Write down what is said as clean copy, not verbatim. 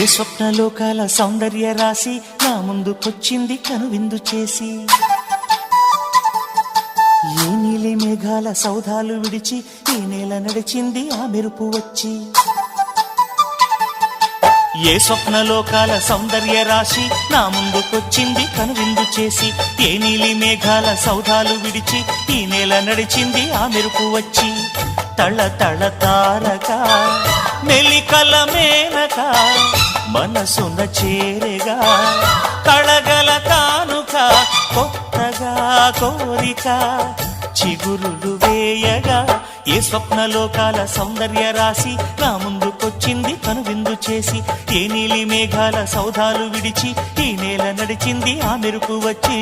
ఏ స్వప్నలోకాల సౌందర్య రాశి నా ముందుకొచ్చింది కనువిందు చేసి, ఏ నీలి మేఘాల సౌధాలు విడిచి ఈ నేల నడిచింది ఆ మెరుపు వచ్చి. ఏ స్వప్నలోకాల సౌందర్య రాశి నా ముందుకొచ్చింది కనువిందు చేసి, ఏ నీలి మేఘాల సౌధాలు విడిచి ఈ నేల నడిచింది ఆ మెరుపు వచ్చి. తళ తళ తారక మెలికల మేనక మనసున చేరేగా, కళగల కానుక కొత్తగా కోరిక చిగురులు వేయగా. ఏ స్వప్నలోకాల సౌందర్య రాశి నా ముందుకొచ్చింది కనువిందు చేసి, ఏ నీలి మేఘాల సౌధాలు విడిచి ఈ నేల నడిచింది ఆ మెరుపు వచ్చి.